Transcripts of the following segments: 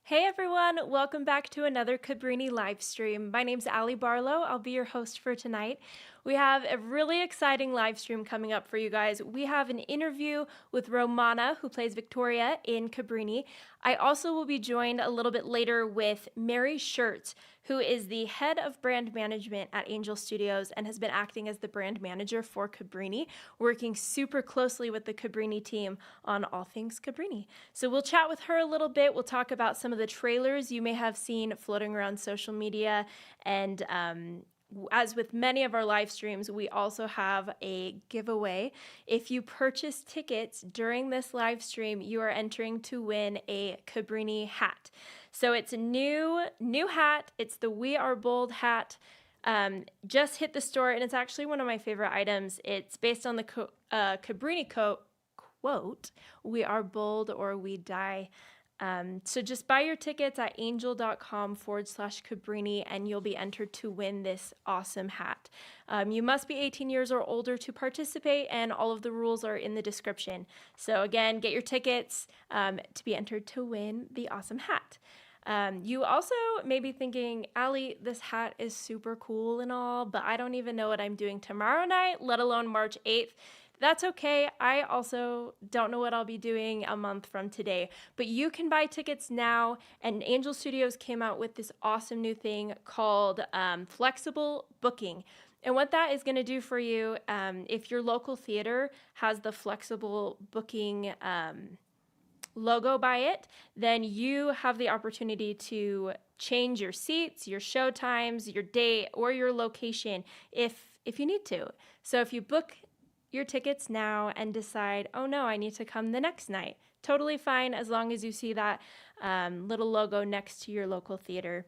Hey everyone, welcome back to another Cabrini live stream. My name's Ali Barlow. I'll be your host for tonight. We have a really exciting live stream coming up for you guys. We have an interview with Romana, who plays Vittoria in Cabrini. I also will be joined a little bit later with Mary Schertz, who is the head of brand management at Angel Studios and has been acting as the brand manager for Cabrini, working super closely with the Cabrini team on all things Cabrini. So we'll chat with her a little bit. We'll talk about some of the trailers you may have seen floating around social media. And as with many of our live streams, we also have a giveaway. If you purchase tickets during this live stream, you are entering to win a Cabrini hat. So it's a new hat. It's the We Are Bold hat. Just hit the store, and it's actually one of my favorite items. It's based on the Cabrini quote, "We are bold or we die." So just buy your tickets at angel.com/Cabrini and you'll be entered to win this awesome hat. You must be 18 years or older to participate, and all of the rules are in the description. So again, get your tickets to be entered to win the awesome hat. You also may be thinking, Ali, this hat is super cool and all, but I don't even know what I'm doing tomorrow night, let alone March 8th. That's okay. I also don't know what I'll be doing a month from today, but you can buy tickets now, and Angel Studios came out with this awesome new thing called flexible booking. And what that is going to do for you, if your local theater has the flexible booking logo by it, then you have the opportunity to change your seats, your show times, your date, or your location if you need to. So if you book your tickets now and decide, oh no, I need to come the next night, totally fine, as long as you see that little logo next to your local theater.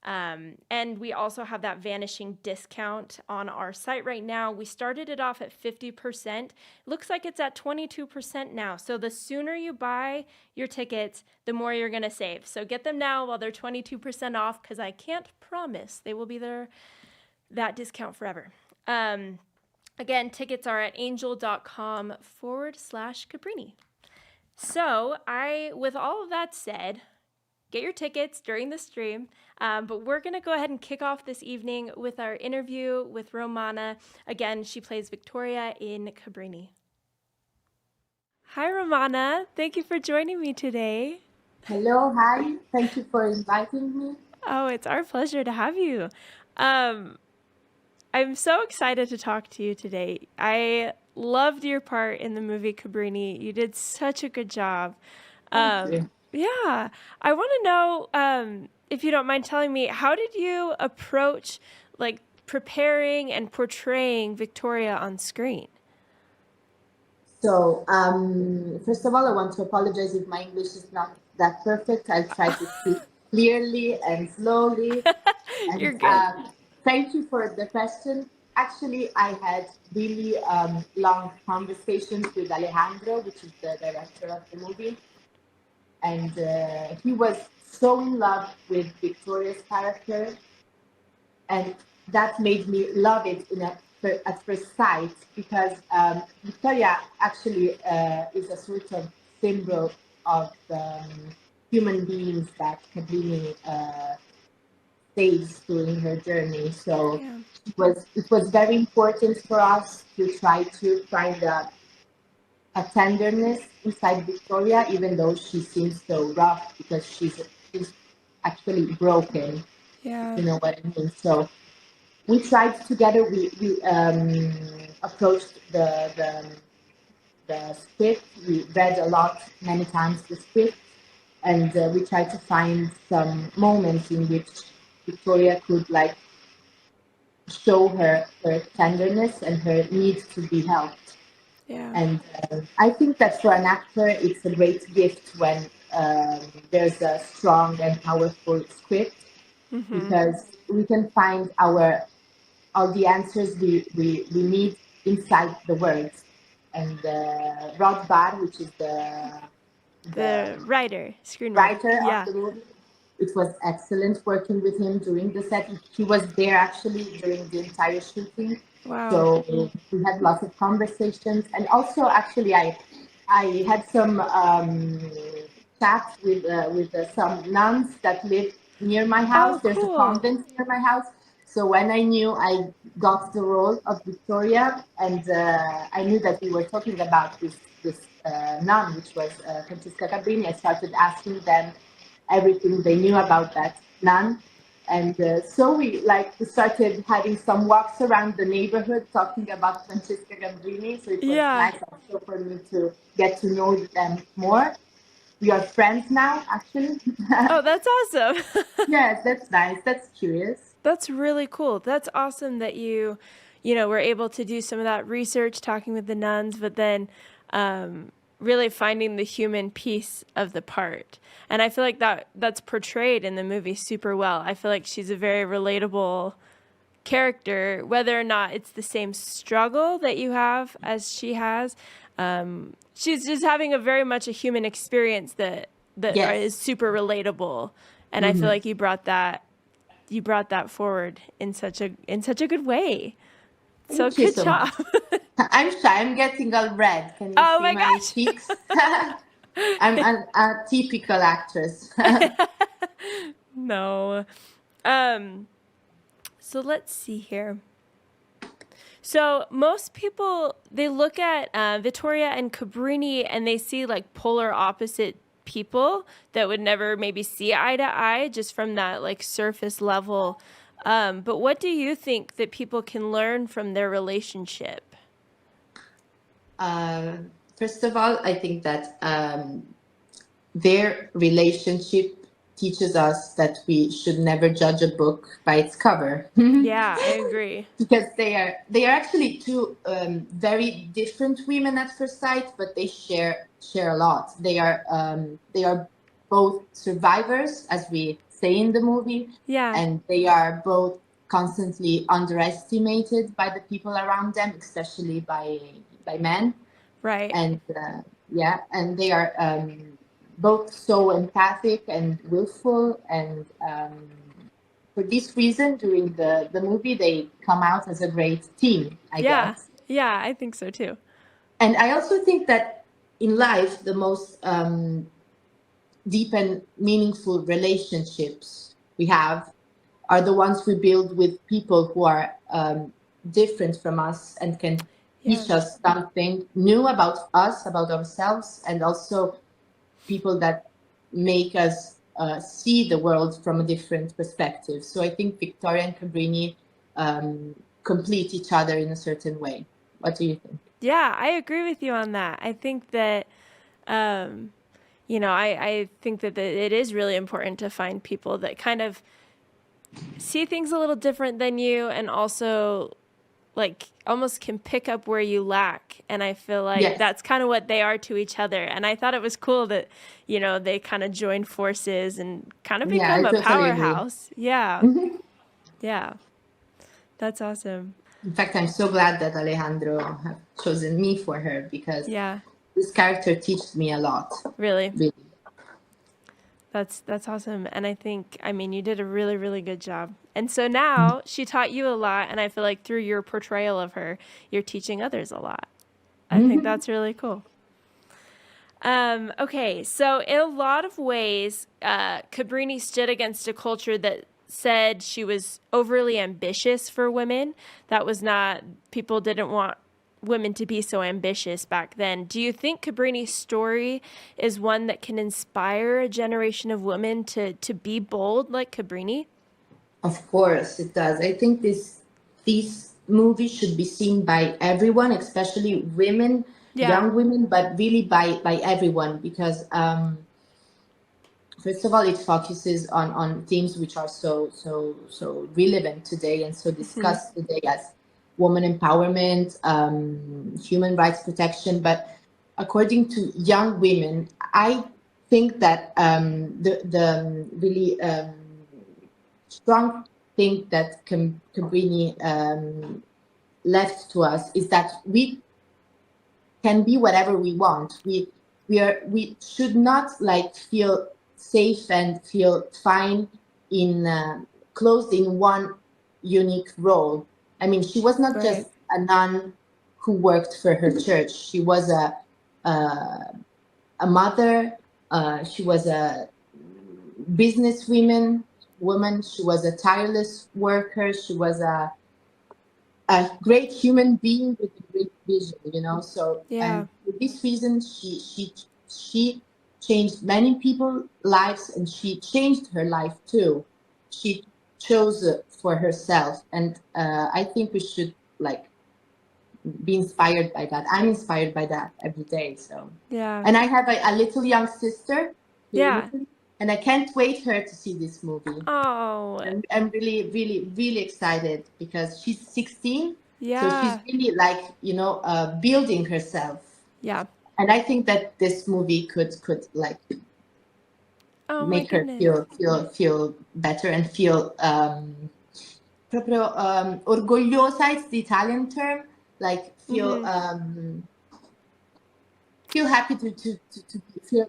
And we also have that vanishing discount on our site right now. We started it off at 50%. Looks like it's at 22% now. So the sooner you buy your tickets, the more you're going to save. So get them now while they're 22% off, because I can't promise they will be there, that discount forever. Again, tickets are at angel.com/Cabrini. So with all of that said, get your tickets during the stream, but we're going to go ahead and kick off this evening with our interview with Romana. Again, she plays Vittoria in Cabrini. Hi, Romana. Thank you for joining me today. Hello, hi. Thank you for inviting me. Oh, it's our pleasure to have you. I'm so excited to talk to you today. I loved your part in the movie Cabrini. You did such a good job. Thank you. Yeah, I want to know, if you don't mind telling me, how did you approach preparing and portraying Vittoria on screen? So, first of all, I want to apologize if my English is not that perfect. I'll try to speak clearly and slowly. You're And good. thank you for the question. Actually, I had really long conversations with Alejandro, which is the director of the movie. And he was so in love with Victoria's character. And that made me love it at first sight, because Victoria actually is a sort of symbol of human beings that Cabrini saves during her journey. So Yeah. it was very important for us to try to find a tenderness inside Victoria, even though she seems so rough, because she's actually broken. Yeah. You know what I mean? So we tried together. We approached the script. We read a lot, many times, the script, and we tried to find some moments in which Victoria could show her tenderness and her need to be helped. Yeah. And I think that for an actor, it's a great gift when there's a strong and powerful script, because we can find all the answers we need inside the words. And Rod Barr, which is the Screenwriter. writer of Yeah. the movie, it was excellent working with him during the set. He was there actually during the entire shooting. Wow. So we had lots of conversations. And also, actually, I had some chat with some nuns that live near my house. Oh, There's a cool. convent near my house. So when I knew I got the role of Vittoria, and I knew that we were talking about this nun, which was Francesca Cabrini, I started asking them everything they knew about that nun. And so we started having some walks around the neighborhood talking about Francesca Gambrini. So it was Yeah. nice also for me to get to know them more. We are friends now, actually. Oh, that's awesome. Yes, that's nice. That's curious. That's really cool. That's awesome that you know, were able to do some of that research, talking with the nuns, but then really finding the human piece of the part. And I feel like that's portrayed in the movie super well. I feel like she's a very relatable character, whether or not it's the same struggle that you have as she has. She's just having a very much a human experience that Yes. is super relatable. And I feel like you brought that forward in such a good way. So Thank you good so job. much. I'm shy. I'm getting all red. Can you Oh see my my gosh. cheeks? I'm a typical actress. No. So let's see here. So most people, they look at Vittoria and Cabrini and they see like polar opposite people that would never maybe see eye to eye just from that like surface level. But what do you think that people can learn from their relationship? First of all, I think that their relationship teaches us that we should never judge a book by its cover. Yeah, I agree. Because they are actually two very different women at first sight, but they share a lot. They are both survivors, as we say in the movie, Yeah. and they are both constantly underestimated by the people around them, especially by men. Right. And and they are both so empathic and willful, and for this reason, during the movie, they come out as a great team, I Yeah. guess. Yeah, I think so too. And I also think that in life, the most deep and meaningful relationships we have are the ones we build with people who are different from us and can teach Yeah. us something new about us, about ourselves, and also people that make us see the world from a different perspective. So I think Victoria and Cabrini complete each other in a certain way. What do you think? Yeah, I agree with you on that. I think that, you know, I think that it is really important to find people that kind of see things a little different than you and also like almost can pick up where you lack. And I feel like Yes. that's kind of what they are to each other. And I thought it was cool that, you know, they kind of join forces and kind of Yeah, become I a totally agree. powerhouse. Yeah. Mhm. Yeah. That's awesome. In fact, I'm so glad that Alejandro have chosen me for her, because Yeah. this character teaches me a lot. Really. Really. That's awesome. And I think, I mean, you did a really, really good job. And so now she taught you a lot. And I feel like through your portrayal of her, you're teaching others a lot. I think that's really cool. Okay, so in a lot of ways, Cabrini stood against a culture that said she was overly ambitious for women. That was not, people didn't want women to be so ambitious back then. Do you think Cabrini's story is one that can inspire a generation of women to be bold like Cabrini? Of course, it does. I think these movies should be seen by everyone, especially women, Yeah. young women, but really by everyone, because first of all, it focuses on themes which are so relevant today and so discussed today, as woman empowerment, human rights protection. But according to young women, I think that the really strong thing that Cabrini left to us is that we can be whatever we want. We should not like feel safe and feel fine in closed in one unique role. I mean, she was not just a nun who worked for her church. She was a mother, She was a woman. She was a tireless worker. She was a great human being with a great vision, So, Yeah. and for this reason, she changed many people's lives, and she changed her life too. She chose for herself, and I think we should like be inspired by that. I'm inspired by that every day. So, Yeah. and I have a little young sister here in Yeah. Italy, and I can't wait her to see this movie. Oh. I'm really, really, really excited because she's 16, so she's Yeah. really like building herself, Yeah. and I think that this movie could like Oh my make her goodness. feel better and feel proprio orgogliosa. It's the Italian term, like feel happy to feel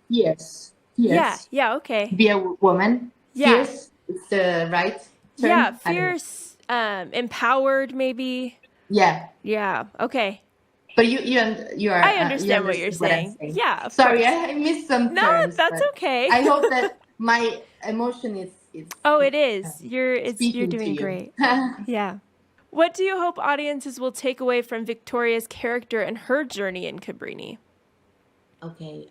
fierce, Yeah. fierce, Yeah. Okay. be a woman. Yeah. Fierce is the right Yeah. term. I don't know. Fierce, empowered, maybe. Yeah. Yeah. Okay. But you I understand understand what you're what I'm saying. saying. Yeah, of Sorry, course. I missed some No, terms, that's but okay. I hope that my emotion Oh, is it is. You're speaking to doing you. great. Yeah. What do you hope audiences will take away from Victoria's character and her journey in Cabrini? Okay.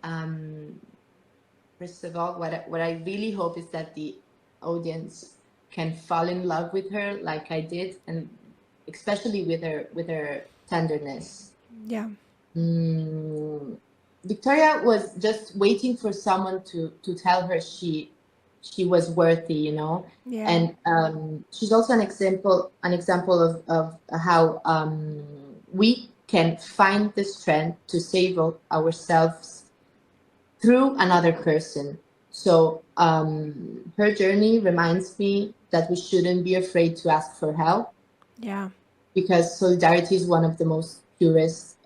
First of all, what I really hope is that the audience can fall in love with her like I did, and especially with her tenderness. Yeah. Victoria was just waiting for someone to tell her she was worthy, Yeah. and she's also an example of how we can find the strength to save ourselves through another person. So her journey reminds me that we shouldn't be afraid to ask for help, Yeah. because solidarity is one of the most purest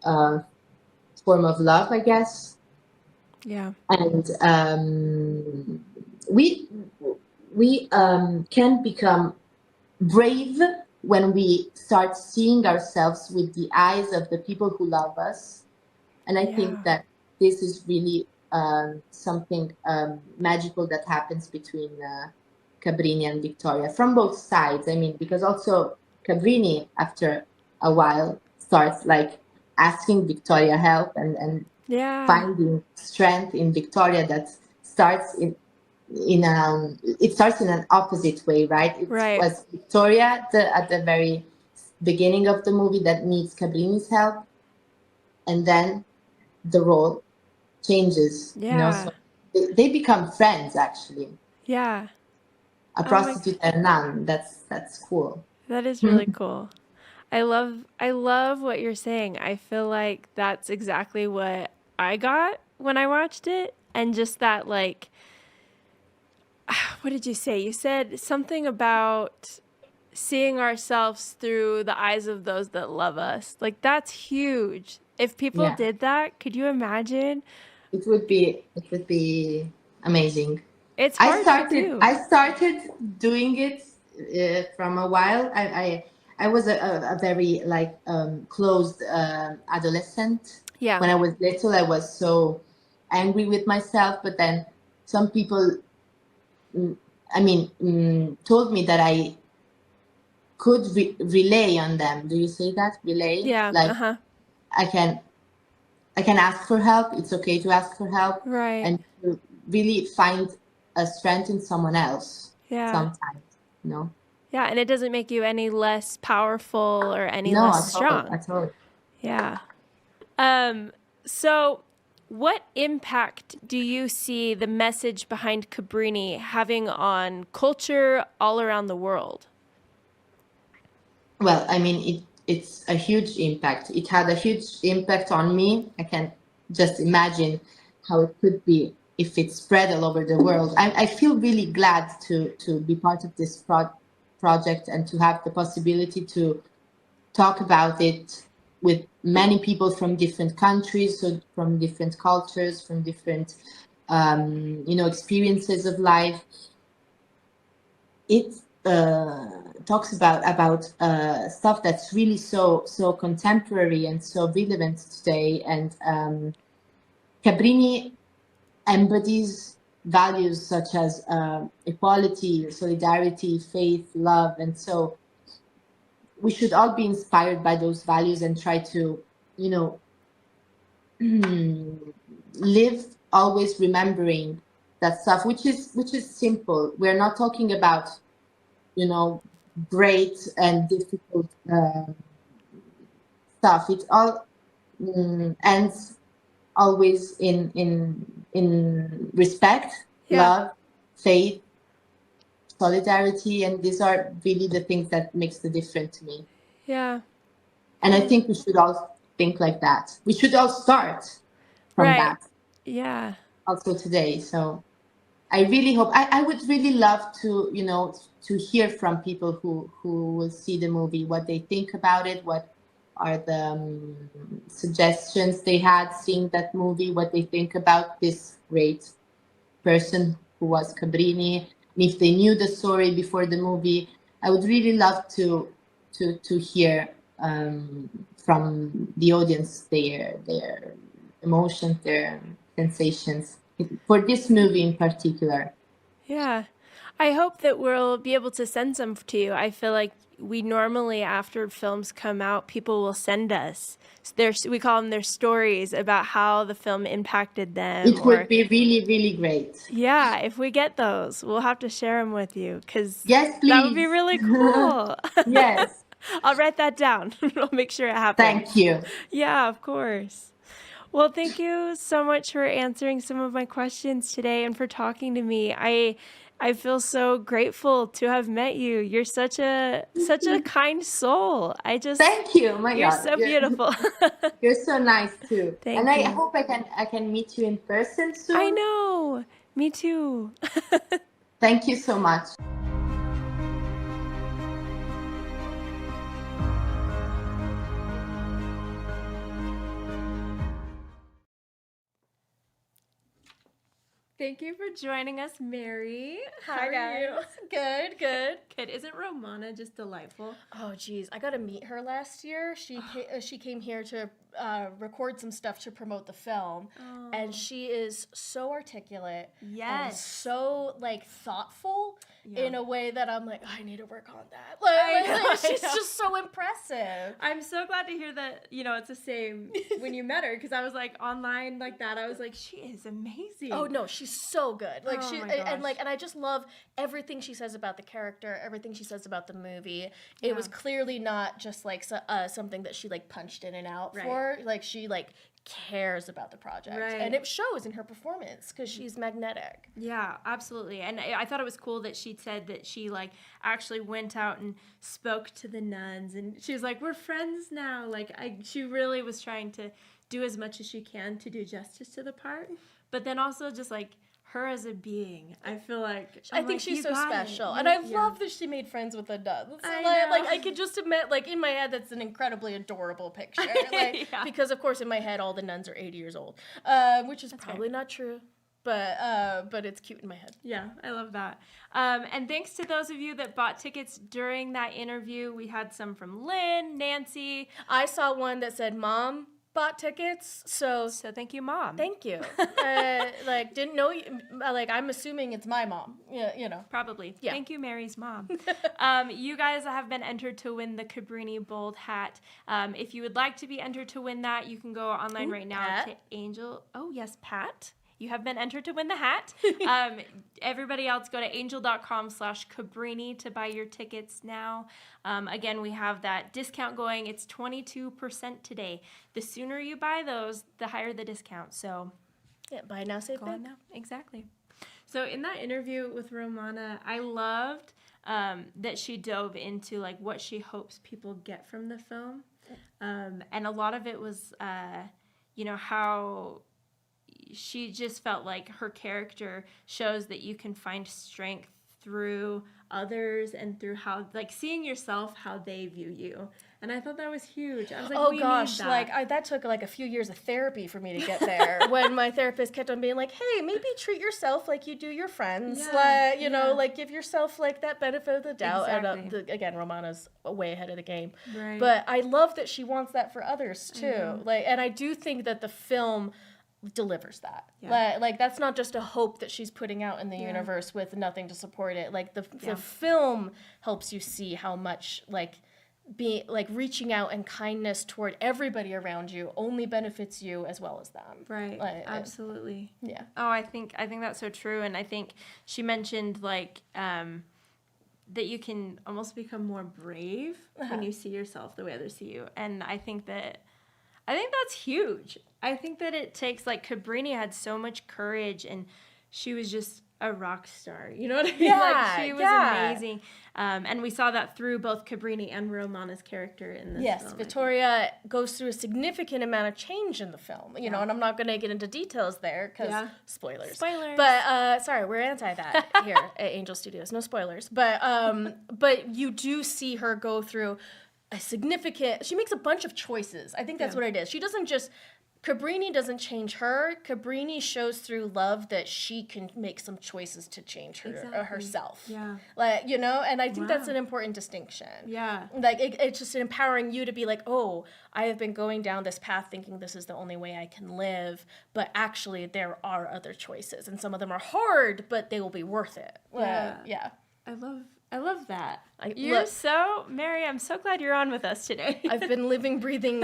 form of love, I guess. Yeah. And we can become brave when we start seeing ourselves with the eyes of the people who love us. And I think Yeah. that this is really something magical that happens between Cabrini and Vittoria from both sides. I mean, because also Cabrini, after a while, starts like asking Victoria help, and Yeah. finding strength in Victoria that starts it starts in an opposite way, right? It Right. was Victoria at the very beginning of the movie that needs Cabrini's help, and then the role changes. Yeah. So they become friends actually. Yeah. A Oh my, prostitute and nun. That's cool. that is really cool. I love what you're saying. I feel like that's exactly what I got when I watched it. And just that, like, what did you say? You said something about seeing ourselves through the eyes of those that love us. Like, that's huge. If people Yeah, did that, could you imagine? it would be amazing. It's I hard to started do. I started doing it from a while. I was a very like closed adolescent. Yeah. When I was little, I was so angry with myself. But then some people, told me that I could relay on them. Do you say that? Relay? Yeah. Like Uh-huh. I can I can ask for help. It's okay to ask for help, Right. and to really find a strength in someone else Yeah. sometimes, you know? Yeah. And it doesn't make you any less powerful or any No, less at all, strong. at all. Yeah. So what impact do you see the message behind Cabrini having on culture all around the world? Well, I mean, it's a huge impact. It had a huge impact on me. I can just imagine how it could be if it spread all over the world. I feel really glad to be part of this project, and to have the possibility to talk about it with many people from different countries, so from different cultures, from different experiences of life. It talks about stuff that's really so contemporary and so relevant today. And Cabrini embodies values such as equality, solidarity, faith, love. And so we should all be inspired by those values and try to, you know, live always remembering that stuff, which is simple. We're not talking about, you know, great and difficult stuff. It all ends always in respect, love, faith, solidarity, and these are really the things that makes the difference to me. Yeah. And I think we should all think like that. We should all start from that. Yeah. Also today. So I really hope, I would really love to, you know, to hear from people who will see the movie, what they think about it, what are the suggestions they had seeing that movie, what they think about this great person who was Cabrini, and if they knew the story before the movie. I would really love to hear from the audience their emotions, their sensations for this movie in particular. Yeah. I hope that we'll be able to send some to you. I feel like we normally, after films come out, people will send us we call them their stories about how the film impacted them. It would be really, really great. Yeah, if we get those, we'll have to share them with you because yes, please. That would be really cool. Yes. I'll write that down. I'll make sure it happens. Thank you. Yeah, of course. Well, thank you so much for answering some of my questions today and for talking to me. I feel so grateful to have met you. You're such a kind soul. Thank you. My you're God. So beautiful. You're so nice too. Thank you. I hope I can meet you in person soon. I know. Me too. Thank you so much. Thank you for joining us, Mary. Hi, guys. Good. Isn't Romana just delightful? Oh, geez. I got to meet her last year. She came here to record some stuff to promote the film. Oh. And she is so articulate. Yes. And so, like, thoughtful in a way that I'm like, oh, I need to work on that. She's just so impressive. I'm so glad to hear that, it's the same when you met her, because I was like online like that. I was like, she is amazing. Oh, no, she's so good. Like, and I just love everything she says about the character, everything she says about the movie. It was clearly not just like something that she like punched in and out for. Like, she like cares about the project, and it shows in her performance because she's magnetic. Yeah, absolutely. And I thought it was cool that she said that she like actually went out and spoke to the nuns, and she was like, we're friends now. Like, she really was trying to do as much as she can to do justice to the part, but then also just like her as a being, I feel like I think she's so special, and love that she made friends with the nuns. I could just admit, like, in my head, that's an incredibly adorable picture. Because of course in my head all the nuns are 80 years old, which is probably not true. But it's cute in my head. Yeah, I love that. And thanks to those of you that bought tickets during that interview. We had some from Lynn, Nancy. I saw one that said, Mom bought tickets, so thank you, Mom. Thank you. Didn't know you, I'm assuming it's my mom. Yeah, probably. Yeah. Thank you, Mary's mom. You guys have been entered to win the Cabrini Bold hat. If you would like to be entered to win that, you can go online right now Pat. to Angel. Oh yes, Pat. You have been entered to win the hat. Everybody else, go to angel.com/Cabrini to buy your tickets now. Again, we have that discount going. It's 22% today. The sooner you buy those, the higher the discount. So buy now, save back. Now. Exactly. So in that interview with Romana, I loved that she dove into like what she hopes people get from the film. And a lot of it was, how she just felt like her character shows that you can find strength through others and through how, like, seeing yourself how they view you. And I thought that was huge. I was like, oh gosh, that took like a few years of therapy for me to get there. When my therapist kept on being like, hey, maybe treat yourself like you do your friends. Give yourself like that benefit of the doubt. Exactly. And again, Romana's way ahead of the game. Right. But I love that she wants that for others too. And I do think that the film delivers that. Yeah. Like that's not just a hope that she's putting out in the universe with nothing to support it. Like the film helps you see how much like reaching out and kindness toward everybody around you only benefits you as well as them. Right. Absolutely. Yeah. Oh, I think that's so true. And I think she mentioned like that you can almost become more brave when you see yourself the way others see you. And I think that's huge. I think that it takes, like, Cabrini had so much courage, and she was just a rock star. You know what I mean? Yeah, like, she was amazing. And we saw that through both Cabrini and Romana's character in this film. Yes, Vittoria goes through a significant amount of change in the film, you know, and I'm not going to get into details there because spoilers. But, sorry, we're anti that here at Angel Studios. No spoilers. But you do see her go through she makes a bunch of choices. I think that's what it is. She doesn't just, Cabrini doesn't change her. Cabrini shows through love that she can make some choices to change herself. Yeah. Like, you know, and I think that's an important distinction. Yeah. Like, it's just empowering you to be like, oh, I have been going down this path thinking this is the only way I can live, but actually there are other choices, and some of them are hard, but they will be worth it. Yeah. I love that. Mary, I'm so glad you're on with us today. I've been living, breathing,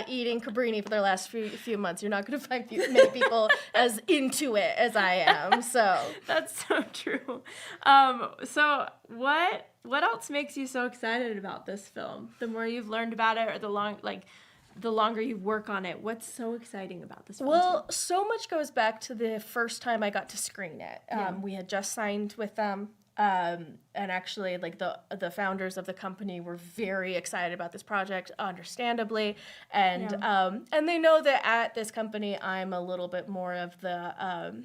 eating Cabrini for the last few months. You're not going to find many people as into it as I am. So that's so true. So what else makes you so excited about this film? The more you've learned about it, or the longer you work on it, what's so exciting about this film? Well, so much goes back to the first time I got to screen it. We had just signed with them. And actually, like, the founders of the company were very excited about this project, understandably. And they know that at this company, I'm a little bit more of the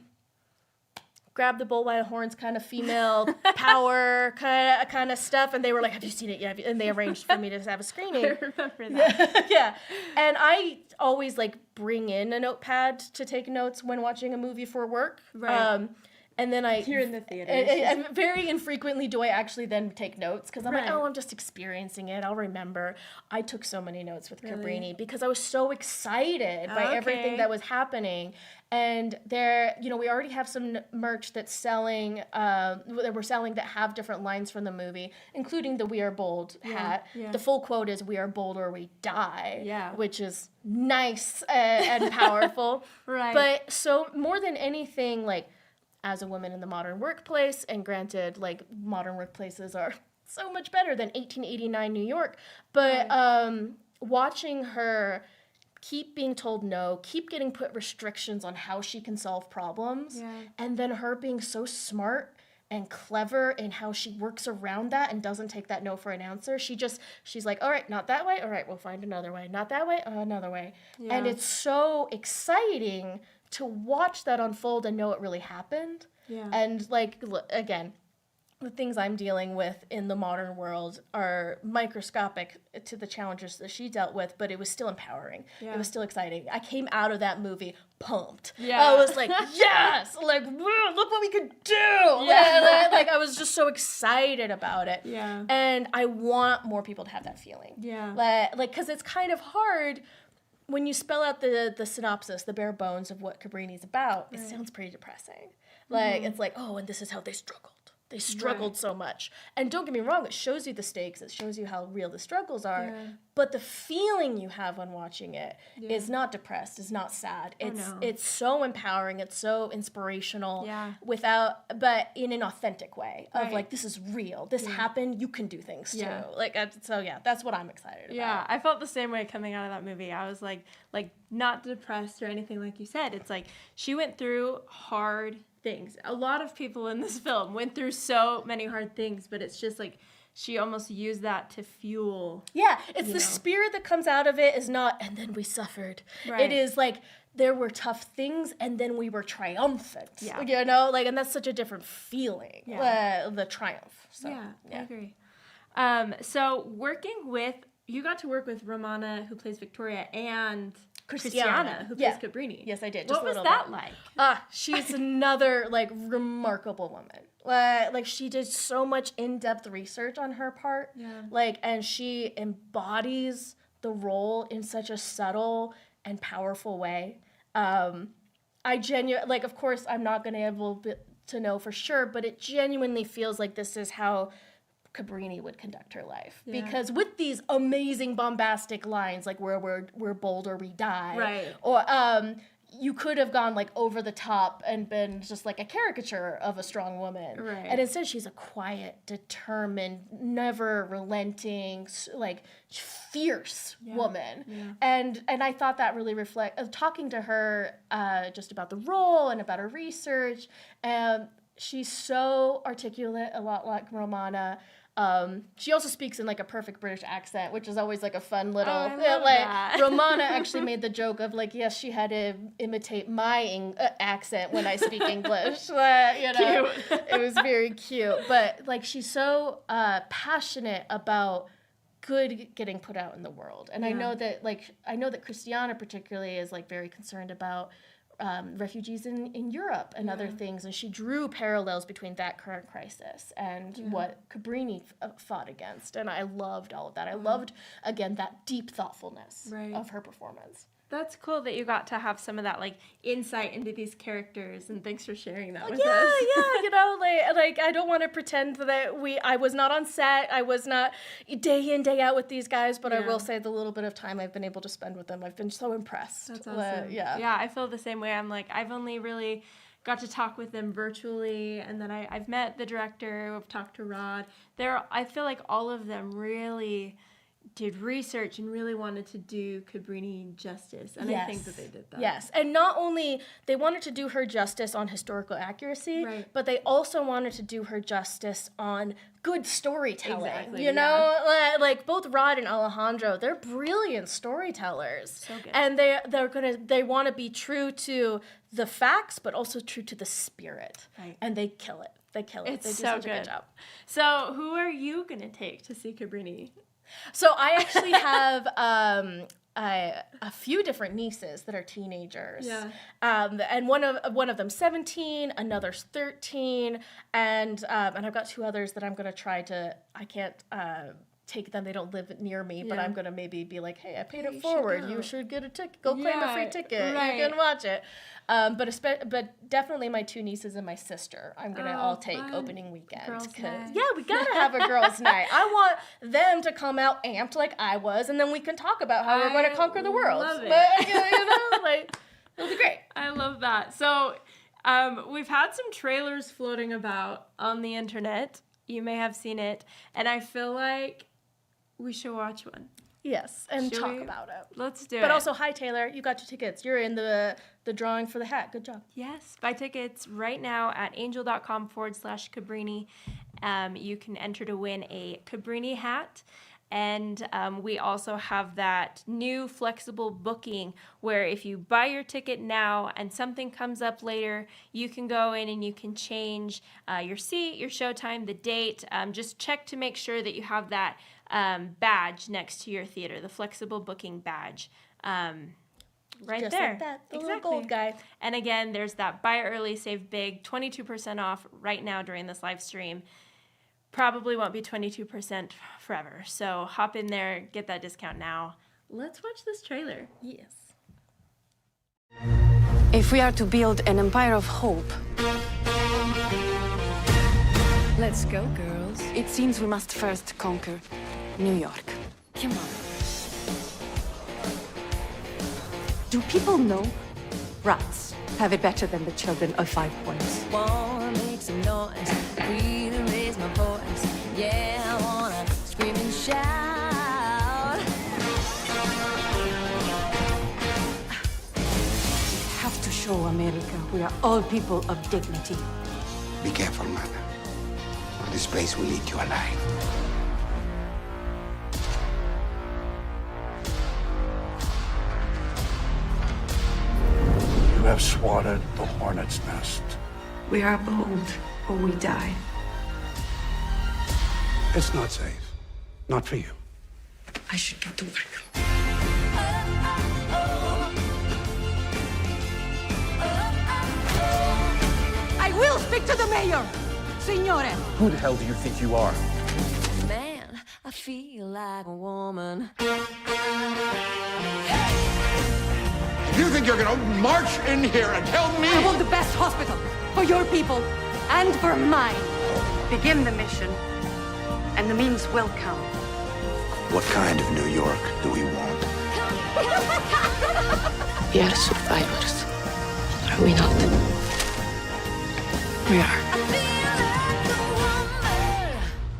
grab the bull by the horns kind of female power kind of stuff. And they were like, have you seen it yet? And they arranged for me to have a screening. I remember that. Yeah. And I always, like, bring in a notepad to take notes when watching a movie for work. Right. And then here in the theater. And very infrequently do I actually then take notes, because I'm like, oh, I'm just experiencing it. I'll remember. I took so many notes with Cabrini because I was so excited by everything that was happening. And there, you know, we already have some merch that's selling, that we're selling that have different lines from the movie, including the "We Are Bold" hat. Yeah. The full quote is "We are bold or we die," which is nice and powerful. Right. But so more than anything, like, as a woman in the modern workplace, and granted, like, modern workplaces are so much better than 1889 New York, but watching her keep being told no, keep getting put restrictions on how she can solve problems, and then her being so smart and clever in how she works around that and doesn't take that no for an answer. She's like, all right, not that way, all right, we'll find another way. Not that way, another way. Yeah. And it's so exciting to watch that unfold and know it really happened. Yeah. And, like, look, again, the things I'm dealing with in the modern world are microscopic to the challenges that she dealt with, but it was still empowering. Yeah. It was still exciting. I came out of that movie pumped. Yeah. I was like, yes! Like, look what we could do! Yeah. Like, I was just so excited about it. Yeah. And I want more people to have that feeling. Yeah. Like, because it's kind of hard when you spell out the synopsis, the bare bones of what Cabrini's about. It sounds pretty depressing. Like, it's like, oh, and this is how they struggled. They struggled so much. And don't get me wrong, it shows you the stakes. It shows you how real the struggles are. Yeah. But the feeling you have when watching it is not depressed. It's not sad. It's so empowering. It's so inspirational. Yeah. But in an authentic way of, like, this is real. This happened. You can do things too. Like, so that's what I'm excited about. Yeah, I felt the same way coming out of that movie. I was like not depressed or anything like you said. It's like she went through hard things. A lot of people in this film went through so many hard things, but it's just like she almost used that to fuel. Yeah, it's the spirit that comes out of it is not, and then we suffered. Right. It is like, there were tough things, and then we were triumphant. Yeah. You know, like, and that's such a different feeling, the triumph. So, yeah, I agree. So you got to work with Romana, who plays Vittoria, and Christiana, who plays Cabrini. Yes, I did. What was that like? She's another, like, remarkable woman. Like, she did so much in-depth research on her part. Yeah. Like, and she embodies the role in such a subtle and powerful way. like, of course, I'm not going to be able to know for sure, but it genuinely feels like this is how Cabrini would conduct her life. Yeah. Because with these amazing bombastic lines, like we're bold or we die. Right. Or you could have gone like over the top and been just like a caricature of a strong woman. Right. And instead she's a quiet, determined, never relenting, like fierce woman. Yeah. And I thought that really talking to her just about the role and about her research. She's so articulate, a lot like Romana. She also speaks in like a perfect British accent, which is always like a fun little that. Romana actually made the joke of like, yes, she had to imitate my accent when I speak English. You know, cute. It was very cute. But like, she's so passionate about good getting put out in the world, and I know that Christiana particularly is like very concerned about refugees in Europe and other things, and she drew parallels between that current crisis and what Cabrini fought against, and I loved all of that. I loved, again, that deep thoughtfulness of her performance. That's cool that you got to have some of that like insight into these characters, and thanks for sharing that with us. Yeah, you know, like I don't want to pretend that I was not on set, I was not day in, day out with these guys, but I will say the little bit of time I've been able to spend with them, I've been so impressed. That's awesome. Yeah, I feel the same way. I'm like, I've only really got to talk with them virtually, and then I've met the director, I've talked to Rod. I feel like all of them really did research and really wanted to do Cabrini justice, and I think that they did that. Yes, and not only they wanted to do her justice on historical accuracy, but they also wanted to do her justice on good storytelling. Exactly, you know, like both Rod and Alejandro, they're brilliant storytellers. So good. And they want to be true to the facts, but also true to the spirit. Right. And they kill it. They do such a good job. So who are you gonna take to see Cabrini? So I actually have a few different nieces that are teenagers. Yeah. And one of them 17, another's 13, and I've got two others that I'm gonna try to. I can't take them. They don't live near me, but I'm gonna maybe be like, hey, I paid it forward. You should get a ticket. Go claim a free ticket. Right. You can watch it. But definitely my two nieces and my sister, I'm gonna all take opening weekend. We gotta have a girls' night. I want them to come out amped like I was, and then we can talk about how we're going to conquer the world. Love it. You know, like it'll be great. I love that. So we've had some trailers floating about on the internet. You may have seen it, and I feel like we should watch one. Yes, and talk about it. Let's do it. But also, hi, Taylor. You got your tickets. You're in the drawing for the hat. Good job. Yes. Buy tickets right now at angel.com/Cabrini. You can enter to win a Cabrini hat. And we also have that new flexible booking where if you buy your ticket now and something comes up later, you can go in and you can change your seat, your showtime, the date. Just check to make sure that you have that badge next to your theater, the flexible booking badge. Right just there. Like that, the little gold guy. And again, there's that buy early, save big, 22% off right now during this live stream. Probably won't be 22% forever. So hop in there, get that discount now. Let's watch this trailer. Yes. If we are to build an empire of hope, let's go, girls. It seems we must first conquer New York. Come on. Do people know rats have it better than the children of 5 points? Wanna make some noise, really raise my voice. Yeah, I wanna scream and shout. We have to show America we are all people of dignity. Be careful, man. This place will eat you alive. You have swatted the hornet's nest. We are bold, or we die. It's not safe. Not for you. I should get to work. I will speak to the mayor, signore. Who the hell do you think you are? Man, I feel like a woman. You think you're gonna march in here and tell me? I want the best hospital for your people and for mine. Begin the mission, and the means will come. What kind of New York do we want? We are survivors, are we not? We are.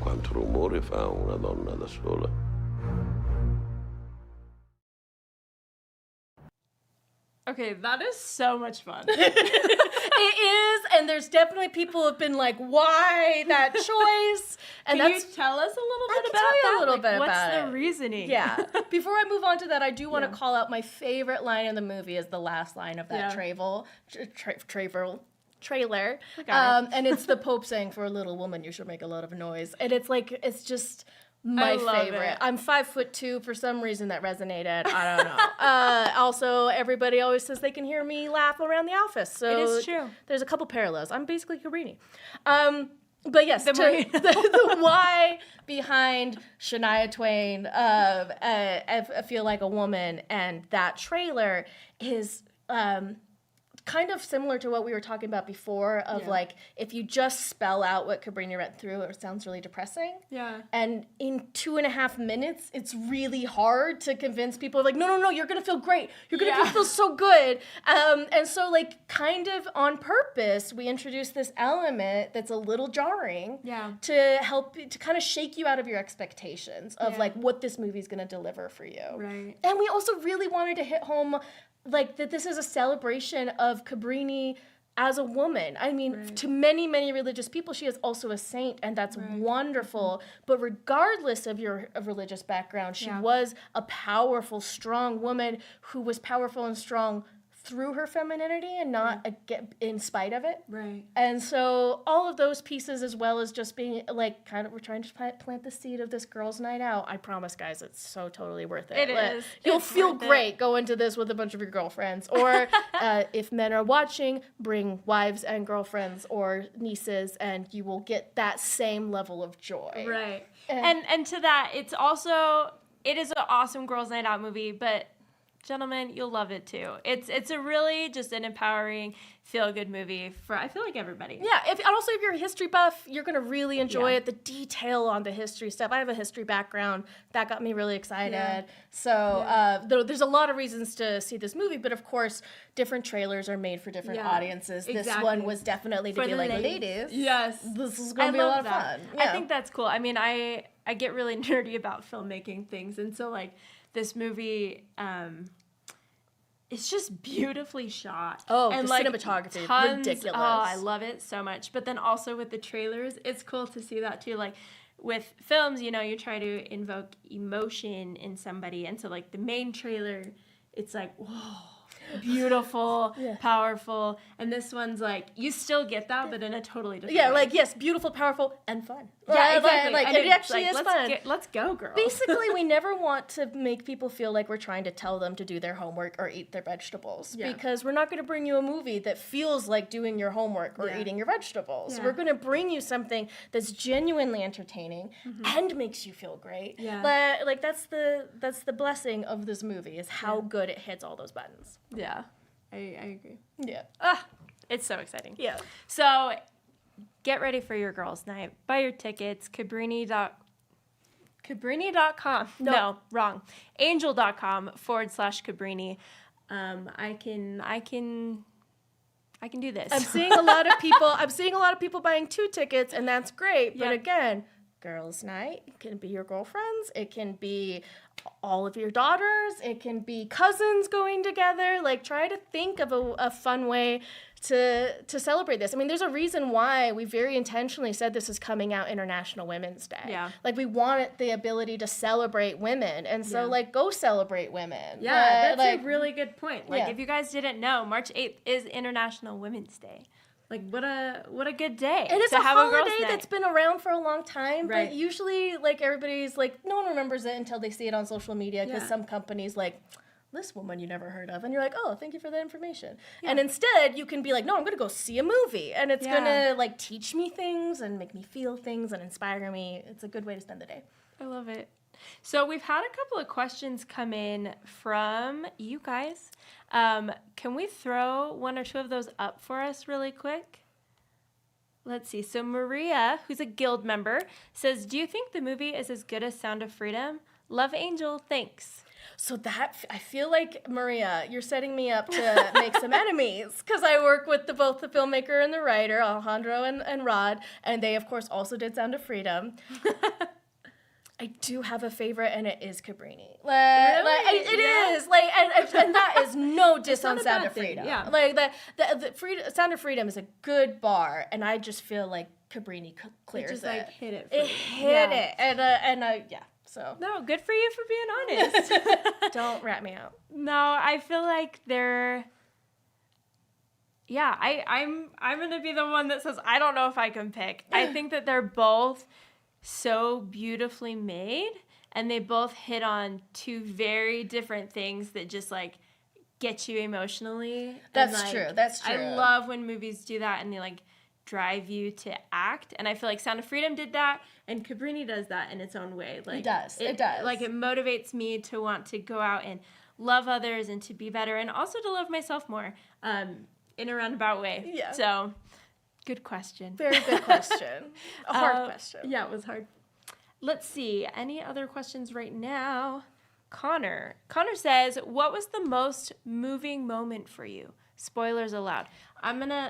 Quanto rumore fa una donna da sola? Okay, that is so much fun. It is, and there's definitely people who have been like, why that choice? And Can you tell us a little bit about that? a little Like, bit what's about the it. reasoning? Yeah. Before I move on to that, I do want to call out my favorite line in the movie is the last line of that trailer. And it's the Pope saying, "For a little woman, you should make a lot of noise." And it's like, it's just my favorite. It. I'm 5'2". For some reason that resonated. I don't know. Also, everybody always says they can hear me laugh around the office. So it is true. There's a couple parallels. I'm basically Cabrini. But yes, the why behind Shania Twain, I feel like a woman, and that trailer is kind of similar to what we were talking about before of like, if you just spell out what Cabrini went through, it sounds really depressing. Yeah. And in 2.5 minutes, it's really hard to convince people like, no, you're going to feel great. You're going to feel so good. And so like kind of on purpose, we introduced this element that's a little jarring to help to kind of shake you out of your expectations of like what this movie is going to deliver for you. Right. And we also really wanted to hit home like that this is a celebration of Cabrini as a woman. I mean, to many, many religious people, she is also a saint, and that's wonderful. But regardless of your religious background, she was a powerful, strong woman who was powerful and strong through her femininity and not in spite of it. Right. And so all of those pieces, as well as just being like, kind of, we're trying to plant the seed of this girls' night out. I promise, guys, it's so totally worth it. It is. You'll It's feel worth it. great going to this with a bunch of your girlfriends. Or if men are watching, bring wives and girlfriends or nieces, and you will get that same level of joy. Right. And to that, it is an awesome girls' night out movie, but gentlemen, you'll love it too. It's a really just an empowering, feel-good movie for, I feel like, everybody. Yeah, and also if you're a history buff, you're going to really enjoy it. The detail on the history stuff. I have a history background. That got me really excited. Yeah. So there's a lot of reasons to see this movie, but of course, different trailers are made for different audiences. Exactly. This one was definitely to for be like, ladies. Yes, this is going to be a lot of fun. Yeah. I think that's cool. I mean, I get really nerdy about filmmaking things, and so like this movie, it's just beautifully shot. Oh, and the like cinematography, ridiculous. Oh, I love it so much. But then also with the trailers, it's cool to see that too. Like with films, you know, you try to invoke emotion in somebody, and so like the main trailer, it's like, whoa, beautiful, powerful, and this one's like, you still get that, but in a totally different way. like, yes, beautiful, powerful, and fun. Yeah, exactly. Like, it actually is fun. Let's go, girl. Basically, we never want to make people feel like we're trying to tell them to do their homework or eat their vegetables, because we're not going to bring you a movie that feels like doing your homework or eating your vegetables. We're going to bring you something that's genuinely entertaining and makes you feel great. Like that's the blessing of this movie, is how good it hits all those buttons. Yeah, I agree. Yeah. It's so exciting. Yeah. So get ready for your girls' night. Buy your tickets. Cabrini.com. No, wrong. Angel.com/Cabrini. I can do this. I'm seeing a lot of people buying 2 tickets, and that's great. But again, girls' night, it can be your girlfriends, it can be all of your daughters, it can be cousins going together. Like, try to think of a fun way to celebrate this. I mean, there's a reason why we very intentionally said this is coming out International Women's Day. Yeah. Like, we wanted the ability to celebrate women, and so like, go celebrate women. Yeah, that's like, a really good point. Like, if you guys didn't know, March 8th is International Women's Day. Like, what a good day. And it's to a have holiday a girls' night. that's been around for a long time, Right. but usually, like, everybody's like, no one remembers it until they see it on social media, because some companies like, this woman you never heard of, and you're like, oh, thank you for the information. And instead, you can be like, no, I'm gonna go see a movie, and it's gonna like teach me things and make me feel things and inspire me. It's a good way to spend the day. I love it. So we've had a couple of questions come in from you guys. Can we throw one or two of those up for us really quick? Let's see. So Maria, who's a guild member, says, do you think the movie is as good as Sound of Freedom? Love, Angel. Thanks. So I feel like, Maria, you're setting me up to make some enemies, because I work with both the filmmaker and the writer, Alejandro and Rod, and they, of course, also did Sound of Freedom. I do have a favorite, and it is Cabrini. Really? It is. And that is no diss on Sound of Freedom. Yeah. The Sound of Freedom is a good bar, and I just feel like Cabrini clears it. Just like hit it. It hit it, and yeah. So no, good for you for being honest. Don't rat me out. No, I feel like they're. Yeah, I'm gonna be the one that says I don't know if I can pick. I think that they're both so beautifully made, and they both hit on two very different things that just like get you emotionally. That's true. That's true. I love when movies do that and they like drive you to act, and I feel like Sound of Freedom did that, and Cabrini does that in its own way. Like it does. Like it motivates me to want to go out and love others and to be better, and also to love myself more, in a roundabout way. Yeah. So, good question. Very good question. A hard question. Yeah, it was hard. Let's see. Any other questions right now? Connor says, what was the most moving moment for you? Spoilers allowed.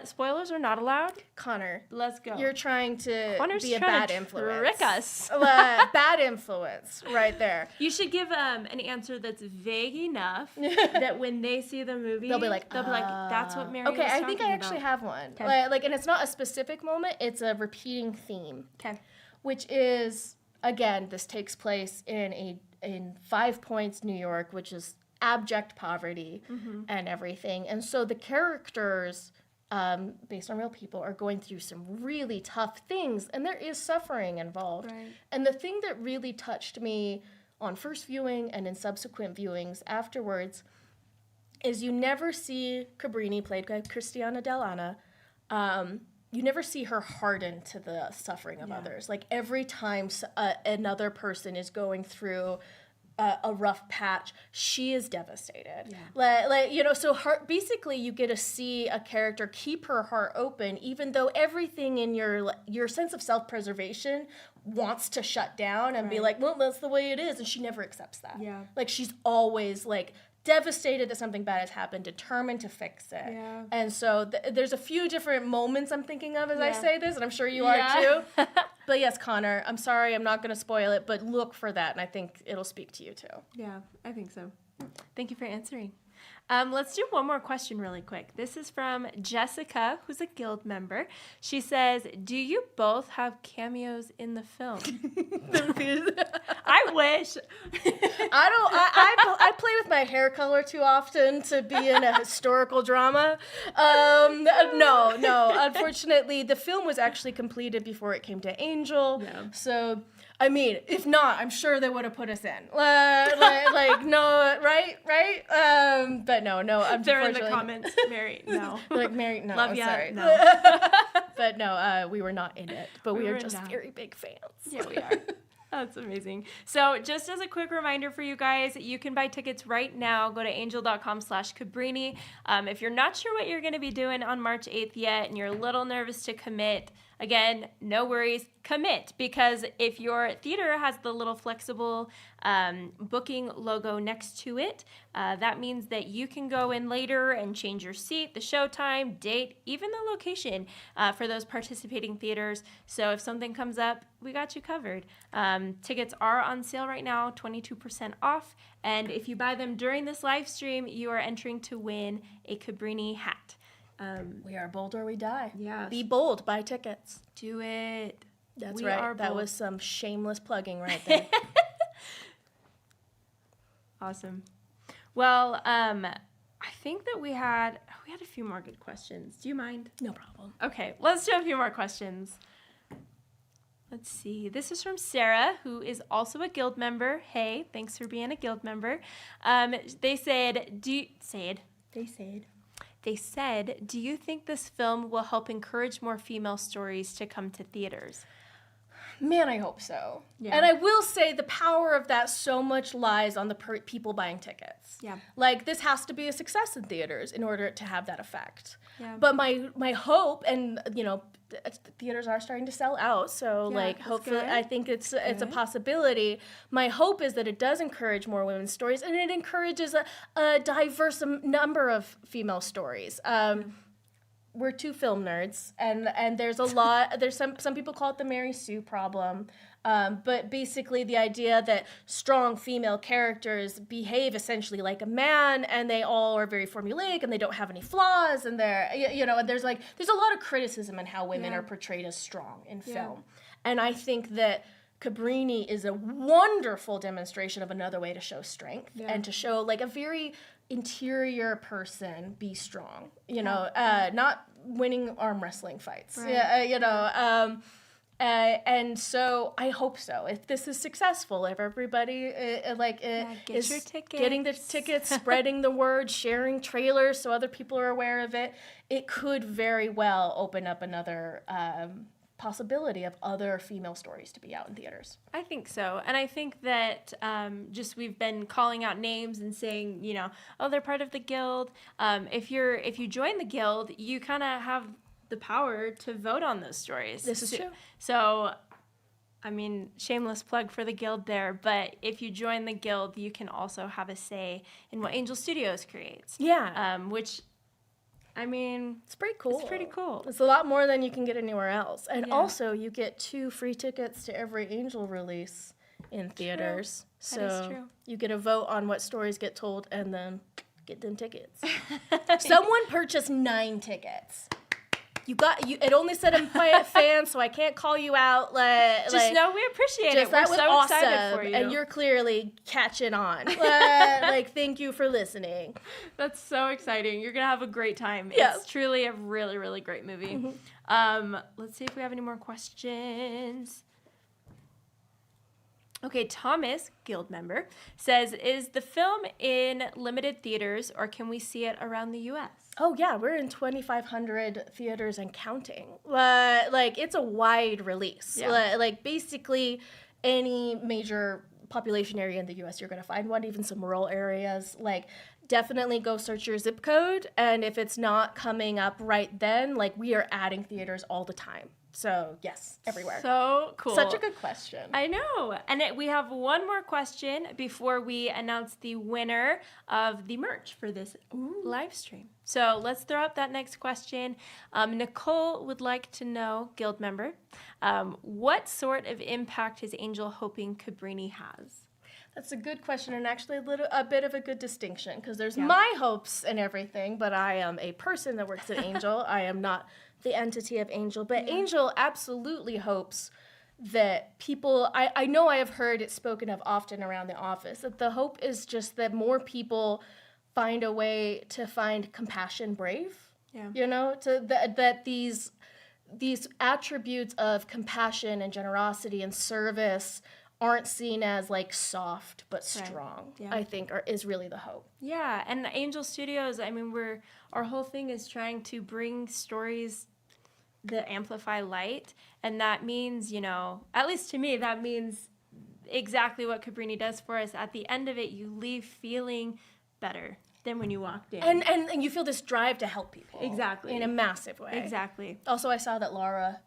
Spoilers are not allowed. Connor, let's go. You're trying to Connor's be a trying bad to influence. Trick us. Bad influence right there. You should give an answer that's vague enough that when they see the movie, they'll be like, that's what Mary was Okay, I talking think I actually about. have one. Okay. And it's not a specific moment, it's a repeating theme. Okay. Which is, again, this takes place in 5 Points, New York, which is abject poverty and everything. And so the characters, based on real people, are going through some really tough things, and there is suffering involved. Right. And the thing that really touched me on first viewing and in subsequent viewings afterwards is you never see Cabrini, played by Cristiana Dell'Anna, you never see her harden to the suffering of others. Like every time another person is going through a rough patch, she is devastated. Yeah. So basically you get to see a character keep her heart open, even though everything in your sense of self-preservation wants to shut down and be like, well, that's the way it is, and she never accepts that. Yeah. Like she's always like devastated that something bad has happened, determined to fix it. Yeah. And so there's a few different moments I'm thinking of as I say this, and I'm sure you are too. But yes, Connor, I'm sorry, I'm not going to spoil it, but look for that, and I think it'll speak to you too. Yeah, I think so. Thank you for answering. Let's do one more question really quick. This is from Jessica, who's a guild member. She says, do you both have cameos in the film? I wish. I play with my hair color too often to be in a historical drama. No. Unfortunately, the film was actually completed before it came to Angel. Yeah. So, I mean, if not, I'm sure they would have put us in. No, right? But no, unfortunately. They're in the comments. Mary, no. Mary, no. Love ya, sorry. no. But no, we were not in it. But we are just very big fans. Yeah, we are. That's amazing. So just as a quick reminder for you guys, you can buy tickets right now. Go to angel.com/Cabrini. If you're not sure what you're going to be doing on March 8th yet and you're a little nervous to commit, again, no worries, commit, because if your theater has the little flexible booking logo next to it, that means that you can go in later and change your seat, the showtime, date, even the location for those participating theaters. So if something comes up, we got you covered. Tickets are on sale right now, 22% off, and if you buy them during this live stream, you are entering to win a Cabrini hat. We are bold or we die. Yeah. Be bold. Buy tickets. Do it. That's we right. Are that bold. was some shameless plugging right there. Awesome. Well, I think that we had a few more good questions. Do you mind? No problem. Okay, let's do a few more questions. Let's see. This is from Sarah, who is also a guild member. Hey, thanks for being a guild member. They said, do you think this film will help encourage more female stories to come to theaters? Man, I hope so. Yeah. And I will say the power of that so much lies on the people buying tickets. Yeah. Like, this has to be a success in theaters in order to have that effect. Yeah. But my hope, and, you know, theaters are starting to sell out, so, Yeah, like, that's hopefully, good. I think it's a possibility. My hope is that it does encourage more women's stories, and it encourages a diverse number of female stories. We're two film nerds, and there's a lot. There's some people call it the Mary Sue problem, but basically the idea that strong female characters behave essentially like a man, and they all are very formulaic, and they don't have any flaws, and and there's a lot of criticism in how women are portrayed as strong in film, and I think that Cabrini is a wonderful demonstration of another way to show strength and to show like a very interior person be strong, not winning arm wrestling fights. Right. And so I hope so. If this is successful, if everybody is your tickets. Getting the tickets, spreading the word, sharing trailers so other people are aware of it, it could very well open up another possibility of other female stories to be out in theaters. I think so. And I think that just we've been calling out names and saying, oh, they're part of the guild. If you join the guild, you kind of have the power to vote on those stories. This is true. So, I mean, shameless plug for the guild there, but if you join the guild, you can also have a say in what Angel Studios creates. Yeah. Which, I mean, it's pretty cool. It's pretty cool. It's a lot more than you can get anywhere else. And also, you get 2 free tickets to every Angel release in theaters. True. That is true. You get a vote on what stories get told and then get them tickets. Someone purchased 9 tickets. It only said I'm quiet fan, so I can't call you out. Just know we appreciate it. We're so excited for you. And you're clearly catching on. Thank you for listening. That's so exciting. You're going to have a great time. Yeah. It's truly a really, really great movie. Mm-hmm. Let's see if we have any more questions. Okay, Thomas, guild member, says, is the film in limited theaters or can we see it around the U.S.? Oh, yeah, we're in 2,500 theaters and counting. It's a wide release. Yeah. Basically, any major population area in the U.S., you're going to find one, even some rural areas. Definitely go search your zip code, and if it's not coming up right then, we are adding theaters all the time. So, yes, everywhere. So cool. Such a good question. I know. And we have one more question before we announce the winner of the merch for this live stream. So let's throw out that next question. Nicole would like to know, guild member, what sort of impact is Angel hoping Cabrini has? That's a good question, and actually a bit of a good distinction, because there's my hopes and everything, but I am a person that works at Angel. I am not the entity of Angel, but Angel absolutely hopes that people, I know I have heard it spoken of often around the office, that the hope is just that more people find a way to find compassion brave, that these attributes of compassion and generosity and service aren't seen as soft but strong. Right. I think is really the hope. Yeah, and Angel Studios, I mean, our whole thing is trying to bring stories that amplify light, and that means, at least to me, that means exactly what Cabrini does for us. At the end of it, you leave feeling better than when you walked in. And you feel this drive to help people. Exactly. In a massive way. Exactly. Also, I saw that Laura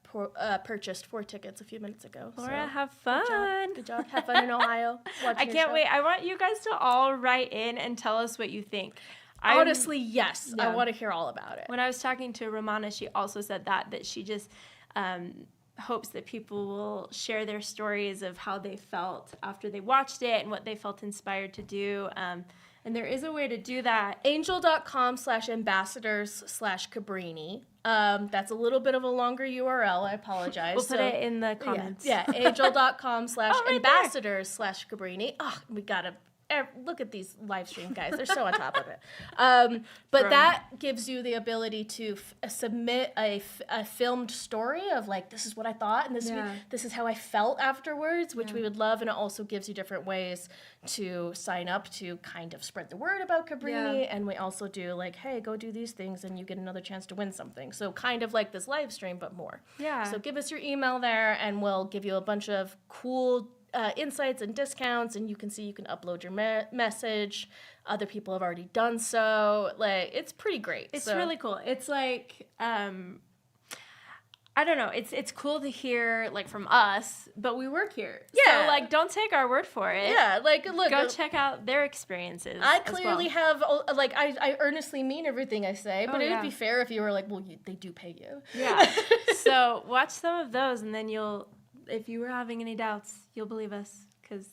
purchased 4 tickets a few minutes ago. Laura, have fun. Good job. Have fun in Ohio. I can't wait. I want you guys to all write in and tell us what you think. Honestly, yes. Yeah. I want to hear all about it. When I was talking to Romana, she also said that she just hopes that people will share their stories of how they felt after they watched it and what they felt inspired to do. And there is a way to do that. Angel.com/ambassadors/Cabrini. That's a little bit of a longer URL. I apologize. We'll put it in the comments. Yeah, angel.com/ambassadors/Cabrini. Oh, we got to look at these live stream guys. They're so on top of it. But that gives you the ability to submit a filmed story of like, this is what I thought, and this is how I felt afterwards, which we would love. And it also gives you different ways to sign up to kind of spread the word about Cabrini. Yeah. And we also do like, hey, go do these things and you get another chance to win something. So kind of like this live stream, but more. Yeah. So give us your email there and we'll give you a bunch of cool insights and discounts, and you can upload your message. Other people have already done so. Like, it's pretty great. It's really cool. It's like, I don't know. It's cool to hear like from us, but we work here. Yeah. So like, don't take our word for it. Yeah. Like, look. Go check out their experiences. I clearly have like I earnestly mean everything I say, but it would be fair if you were like, well, they do pay you. Yeah. So watch some of those, and then if you were having any doubts, you'll believe us, because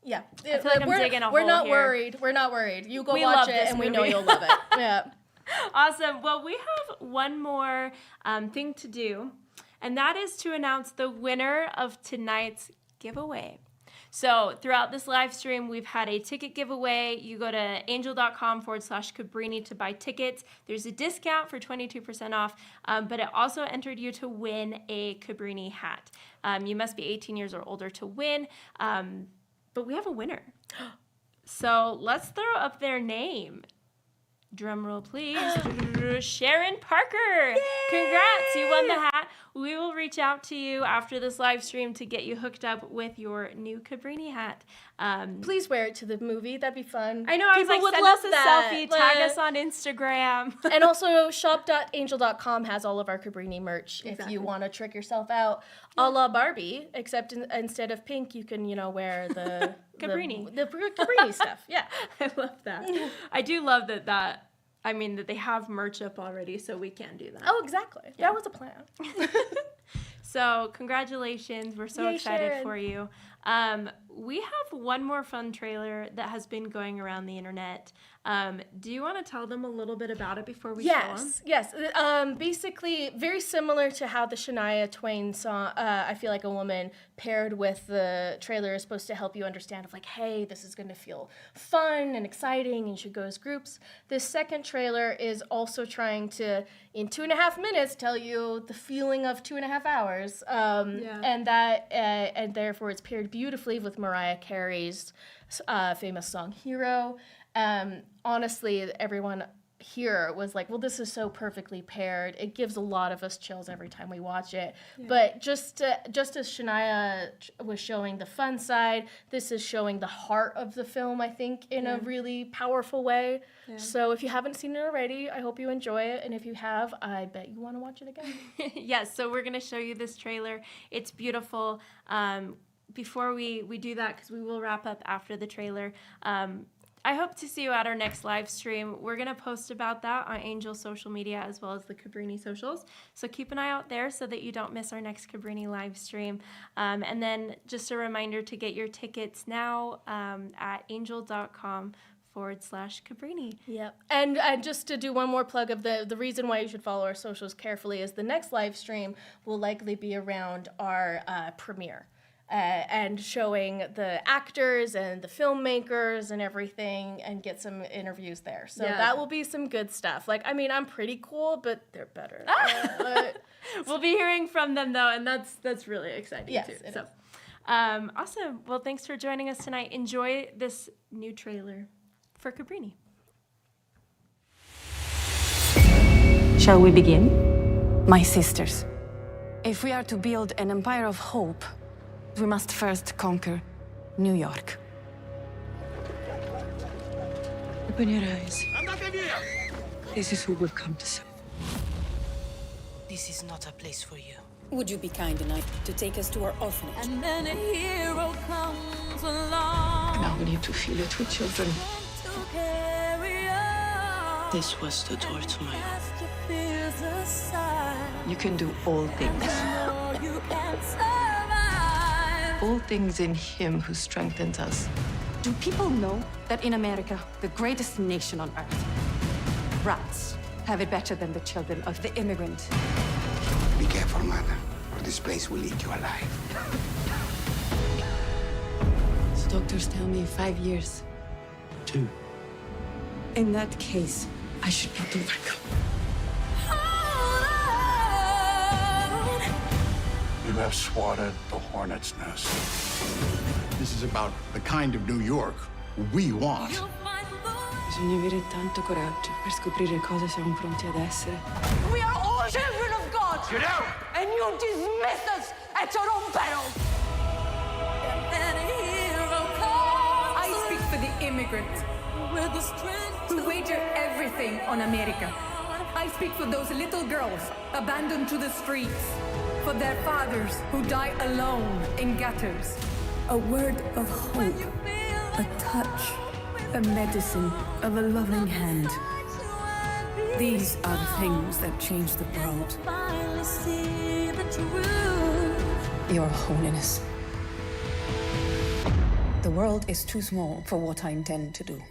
I feel like I'm digging a hole We're not here. worried. We're not worried. You go watch it, and we know you'll love it. Yeah. Awesome. Well, we have one more thing to do, and that is to announce the winner of tonight's giveaway. So throughout this live stream, we've had a ticket giveaway. You go to angel.com/Cabrini to buy tickets. There's a discount for 22% off, but it also entered you to win a Cabrini hat. You must be 18 years or older to win, but we have a winner. So let's throw up their name. Drum roll, please. Sharon Parker. Yay! Congrats, you won the hat. We will reach out to you after this live stream to get you hooked up with your new Cabrini hat. Please wear it to the movie. That'd be fun. I know. I was like, send us a selfie, tag us on Instagram. And also, shop.angel.com has all of our Cabrini merch if you want to trick yourself out. A la Barbie, except instead of pink, you can, wear the Cabrini. The Cabrini stuff. Yeah. I love that. I do love that they have merch up already, so we can do that. Oh, exactly. Yeah. That was a plan. So congratulations. We're so excited Sharon. for you. We have one more fun trailer that has been going around the internet. Do you want to tell them a little bit about it before we show them? Yes. Basically, very similar to how the Shania Twain song, I Feel Like a Woman, paired with the trailer is supposed to help you understand of like, hey, this is going to feel fun and exciting and you should go as groups. This second trailer is also trying to, in 2.5 minutes, tell you the feeling of 2.5 hours. And therefore it's paired beautifully with Mariah Carey's famous song Hero. Honestly, everyone here was like, well, this is so perfectly paired. It gives a lot of us chills every time we watch it. Yeah. But just as Shania was showing the fun side, this is showing the heart of the film, I think, in a really powerful way. Yeah. So if you haven't seen it already, I hope you enjoy it. And if you have, I bet you want to watch it again. Yes, so we're going to show you this trailer. It's beautiful. Before we do that, because we will wrap up after the trailer, I hope to see you at our next live stream. We're going to post about that on Angel's social media as well as the Cabrini socials. So keep an eye out there so that you don't miss our next Cabrini live stream. And then just a reminder to get your tickets now at angel.com/Cabrini. Yep. And just to do one more plug of the reason why you should follow our socials carefully is the next live stream will likely be around our premiere. And showing the actors and the filmmakers and everything and get some interviews there. So that will be some good stuff. Like, I'm pretty cool, but they're better. We'll be hearing from them, though, and that's really exciting, too. It so, is. Awesome. Well, thanks for joining us tonight. Enjoy this new trailer for Cabrini. Shall we begin? My sisters, if we are to build an empire of hope, we must first conquer New York. Open your eyes. This is who we've come to serve. This is not a place for you. Would you be kind enough to take us to our orphanage? And then a hero comes along. Now we need to feel it with children. To carry on. This was the door to my home. You can do all things. You can survive. All things in him who strengthens us. Do people know that in America, the greatest nation on earth, rats have it better than the children of the immigrant? Be careful, mother, or this place will eat you alive. Doctors tell me 5 years. 2. In that case, I should not overcome. You have swatted the hornet's nest. This is about the kind of New York we want. Bisogna avere tanto coraggio per scoprire cosa siamo pronti ad essere. We are all children of God! Get out! And you dismiss us at your own peril! I speak for the immigrants who wager everything on America. I speak for those little girls abandoned to the streets, for their fathers who die alone in ghettos. A word of hope, a touch, a medicine of a loving hand. These are the things that change the world. Your Holiness. The world is too small for what I intend to do.